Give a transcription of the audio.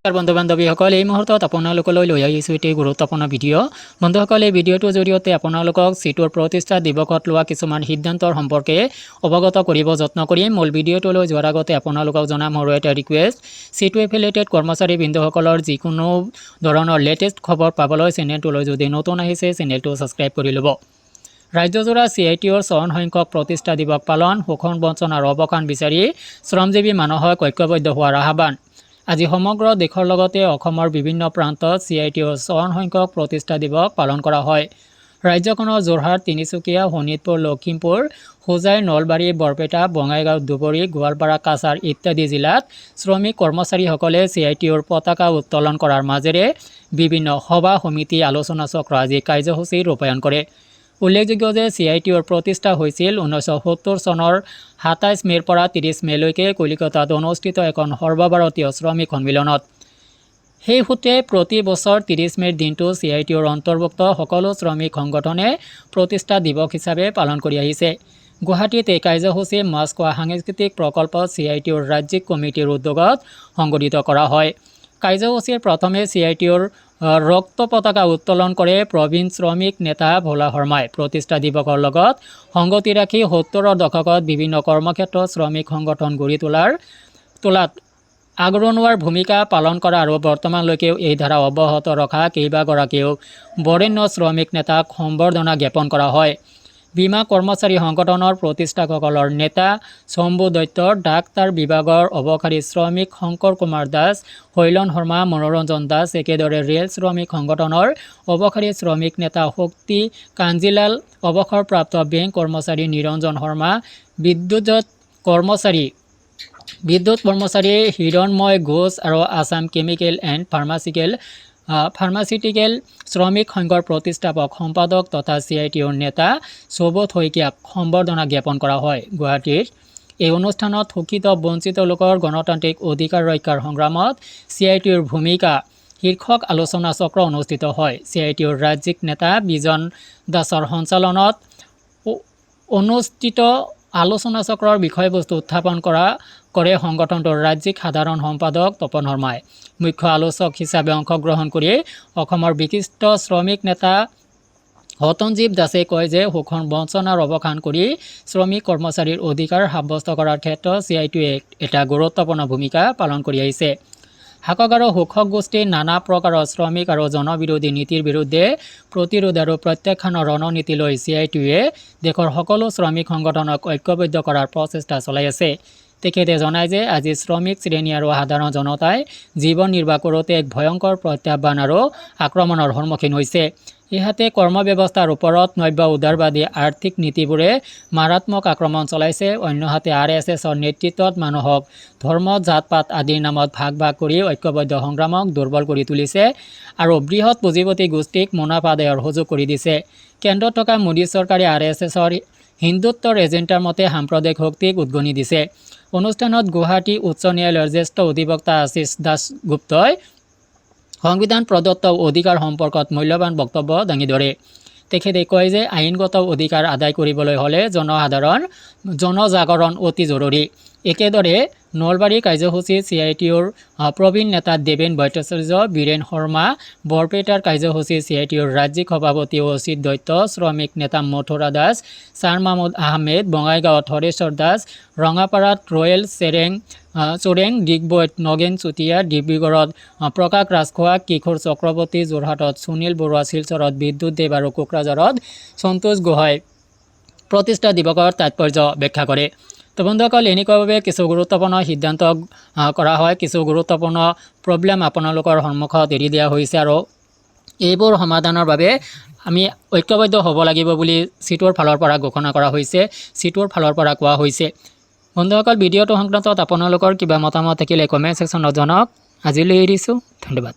বন্ধু বান্ধৱীসকল এই মুহূৰ্তত আপোনালোকলৈ লৈ আহিছোঁ এটি গুৰুত্বপূৰ্ণ ভিডিঅ' বন্ধুসকল এই ভিডিঅ'টোৰ জৰিয়তে আপোনালোকক চিটুৰ প্ৰতিষ্ঠা দিৱসত লোৱা কিছুমান সিদ্ধান্তৰ সম্পৰ্কে অৱগত কৰিব যত্ন কৰিম। মূল ভিডিঅ'টোলৈ যোৱাৰ আগতে আপোনালোকক জনাম মোৰ এটা ৰিকুৱেষ্ট, চিটু এফিলিয়েটেড কৰ্মচাৰী বৃন্দসকলৰ যিকোনো ধৰণৰ লেটেষ্ট খবৰ পাবলৈ চেনেলটোলৈ যদি নতুন আহিছে চেনেলটো ছাবস্ক্ৰাইব কৰি ল'ব। ৰাজ্যজোৰা CITUৰ 54 সংখ্যক প্ৰতিষ্ঠা দিৱস পালন, শোষণ বঞ্চনাৰ অৱসান বিচাৰি শ্ৰমজীৱী মানুহক ঐক্যবদ্ধ হোৱাৰ আহ্বান। আজি সমগ্ৰ দেশৰ লগতে অসমৰ বিভিন্ন প্ৰান্তত CITUৰ 54 সংখ্যক প্ৰতিষ্ঠা দিৱস পালন কৰা হয়। ৰাজ্যখনৰ যোৰহাট, তিনিচুকীয়া, শোণিতপুৰ, লখিমপুৰ, হোজাই, নলবাৰী, বৰপেটা, বঙাইগাঁও, ধুবুৰী, গোৱালপাৰা, কাছাৰ ইত্যাদি জিলাত শ্ৰমিক কৰ্মচাৰীসকলে CITUৰ পতাকা উত্তোলন কৰাৰ মাজেৰে বিভিন্ন সভা সমিতি আলোচনা চক্ৰ আজি কাৰ্যসূচী ৰূপায়ণ কৰে। উল্লেখযোগ্য যে CITUৰ প্ৰতিষ্ঠা হৈছিল 1970 চনৰ 27 মে'ৰ পৰা 30 মে'লৈকে কলিকতাত অনুষ্ঠিত এখন সৰ্বভাৰতীয় শ্ৰমিক সন্মিলনত। সেই সূত্ৰে প্ৰতি বছৰ 30 মে'ৰ দিনটো CITUৰ অন্তৰ্ভুক্ত সকলো শ্ৰমিক সংগঠনে প্ৰতিষ্ঠা দিৱস হিচাপে পালন কৰি আহিছে। গুৱাহাটীত এই কাৰ্যসূচী মাছখোৱা সাংস্কৃতিক প্ৰকল্পত CITUৰ ৰাজ্যিক কমিটিৰ উদ্যোগত সংঘটিত কৰা হয়। কাৰ্যসূচীৰ প্ৰথমে CITUৰ ৰক্ত পতাকা উত্তোলন কৰে প্ৰবীণ শ্ৰমিক নেতা ভোলা শৰ্মাই। প্ৰতিষ্ঠা দিৱসৰ লগত সংগতি ৰাখি 70ৰ দশকত বিভিন্ন কৰ্মক্ষেত্ৰত শ্ৰমিক সংগঠন গঢ়ি তোলাত আগৰণুৱাৰ ভূমিকা পালন কৰা আৰু বৰ্তমানলৈকেও এই ধাৰা অব্যাহত ৰখা কেইবাগৰাকীও বৰেণ্য শ্ৰমিক নেতাক সম্বৰ্ধনা জ্ঞাপন কৰা হয়। বীমা কৰ্মচাৰী সংগঠনৰ প্ৰতিষ্ঠাসকলৰ নেতা শম্ভু দত্ত, ডাক্তাৰ বিভাগৰ অৱসৰী শ্ৰমিক শংকৰ কুমাৰ দাস, শৈলন শৰ্মা, মনোৰঞ্জন দাস, একেদৰে ৰেল শ্ৰমিক সংগঠনৰ অৱসৰী শ্ৰমিক নেতা শক্তি কাঞ্জিলাল, অৱসৰপ্ৰাপ্ত বেংক কৰ্মচাৰী নিৰঞ্জন শৰ্মা, বিদ্যুৎ কৰ্মচাৰী হিৰণময় ঘোষ আৰু আছাম কেমিকেল এণ্ড ফাৰ্মাচিউটিকেল শ্ৰমিক সংঘৰ প্ৰতিষ্ঠাপক সম্পাদক তথা CITUৰ নেতা সুবোধ শইকীয়াক সম্বৰ্ধনা জ্ঞাপন কৰা হয়। গুৱাহাটীৰ এই অনুষ্ঠানত শোষিত বঞ্চিত লোকৰ গণতান্ত্ৰিক অধিকাৰ ৰক্ষাৰ সংগ্ৰামত CITUৰ ভূমিকা শীৰ্ষক আলোচনা চক্ৰ অনুষ্ঠিত হয়। CITUৰ ৰাজ্যিক নেতা বিজন দাসৰ সঞ্চালনত অনুষ্ঠিত আলোচনা চক্ৰৰ বিষয়বস্তু উত্থাপন কৰে সংগঠনটোৰ ৰাজ্যিক সাধাৰণ সম্পাদক তপন শৰ্মাই। মুখ্য আলোচক হিচাপে অংশগ্ৰহণ কৰি অসমৰ বিশিষ্ট শ্ৰমিক নেতা হতনজীৱ দাসে কয় যে শোষণ বঞ্চনাৰ অৱসান কৰি শ্ৰমিক কৰ্মচাৰীৰ অধিকাৰ সাব্যস্ত কৰাৰ ক্ষেত্ৰত CITUৱে এটা গুৰুত্বপূৰ্ণ ভূমিকা পালন কৰি আহিছে। শাসক আৰু শোষক গোষ্ঠীৰ নানা প্ৰকাৰৰ শ্ৰমিক আৰু জনবিৰোধী নীতিৰ বিৰুদ্ধে প্ৰতিৰোধ আৰু প্ৰত্যাখ্যানৰ ৰণনীতি লৈ CITUৱে দেশৰ সকলো শ্ৰমিক সংগঠনক ঐক্যবদ্ধ কৰাৰ প্ৰচেষ্টা চলাই আছে। তেখেতে জনায় যে আজি শ্ৰমিক শ্ৰেণী আৰু সাধাৰণ জনতাই জীৱন নিৰ্বাহ কৰোঁতে এক ভয়ংকৰ প্ৰত্যাহ্বান আৰু আক্ৰমণৰ সন্মুখীন হৈছে। ইহাতে কৰ্মব্যৱস্থাৰ ওপৰত নব্য উদাৰবাদী আৰ্থিক নীতিবোৰে মাৰাত্মক আক্ৰমণ চলাইছে। অন্যহাতে RSSৰ নেতৃত্বত মানুহক ধৰ্ম, জাত-পাত আদিৰ নামত ভাগ কৰি ঐক্যবদ্ধ সংগ্ৰামক দুৰ্বল কৰি তুলিছে আৰু বৃহৎ পুঁজিপতি গোষ্ঠীক মুনাফা আদায়ৰ সুযোগ কৰি দিছে। কেন্দ্ৰত থকা মোদী চৰকাৰে RSSৰ হিন্দুত্বৰ এজেণ্ডাৰ মতে সাম্প্ৰদায়িক শক্তিক উদগনি দিছে। অনুষ্ঠানত গুৱাহাটী উচ্চ ন্যায়ালয়ৰ জ্যেষ্ঠ অধিবক্তা আশিষ দাসগুপ্তই সংবিধান প্ৰদত্ত অধিকাৰ সম্পৰ্কত মূল্যৱান বক্তব্য দাঙি ধৰে। তেখেতে কয় যে আইনগত অধিকাৰ আদায় কৰিবলৈ হ'লে জনজাগৰণ অতি জৰুৰী। একেদৰে নলবাৰী কাৰ্যসূচীত CITUৰ প্ৰবীণ নেতা দেৱেন ভট্টাচাৰ্য, বীৰেন শৰ্মা, বৰপেটাৰ কাৰ্যসূচীত CITUৰ ৰাজ্যিক সভাপতি অচিত দত্ত, শ্ৰমিক নেতা মথুৰা দাস, ছাৰ মাহমুদ আহমেদ, বঙাইগাঁৱত হৰেশ্বৰ দাস, ৰঙাপাৰাত ৰয়েল চোৰেং, ডিগবৈত নগেন চুতীয়া, ডিব্ৰুগড়ত প্ৰকাশ ৰাজখোৱা, কিশোৰ চক্ৰৱৰ্তী, যোৰহাটত সুনীল বৰুৱা, শিলচৰত বিদ্যুৎ দেৱ আৰু কোকৰাঝাৰত সন্তোষ গোহাঁই প্ৰতিষ্ঠা দিৱসৰ তাৎপৰ্য ব্যাখ্যা কৰে। তো বন্ধুসকল এনেকুৱাভাৱে কিছু গুৰুত্বপূৰ্ণ সিদ্ধান্ত কৰা হয়, কিছু গুৰুত্বপূৰ্ণ প্ৰব্লেম আপোনালোকৰ সন্মুখত এৰি দিয়া হৈছে আৰু এইবোৰ সমাধানৰ বাবে আমি ঐক্যবদ্ধ হ'ব লাগিব বুলি চিটুৰ ফালৰ পৰা ঘোষণা কৰা হৈছে, চিটুৰ ফালৰ পৰা কোৱা হৈছে। বন্ধুসকল ভিডিঅ'টো সংক্ৰান্তত আপোনালোকৰ কিবা মতামত থাকিলে কমেণ্ট ছেকশ্যনত জনাওক। আজিলৈ এৰিছোঁ, ধন্যবাদ।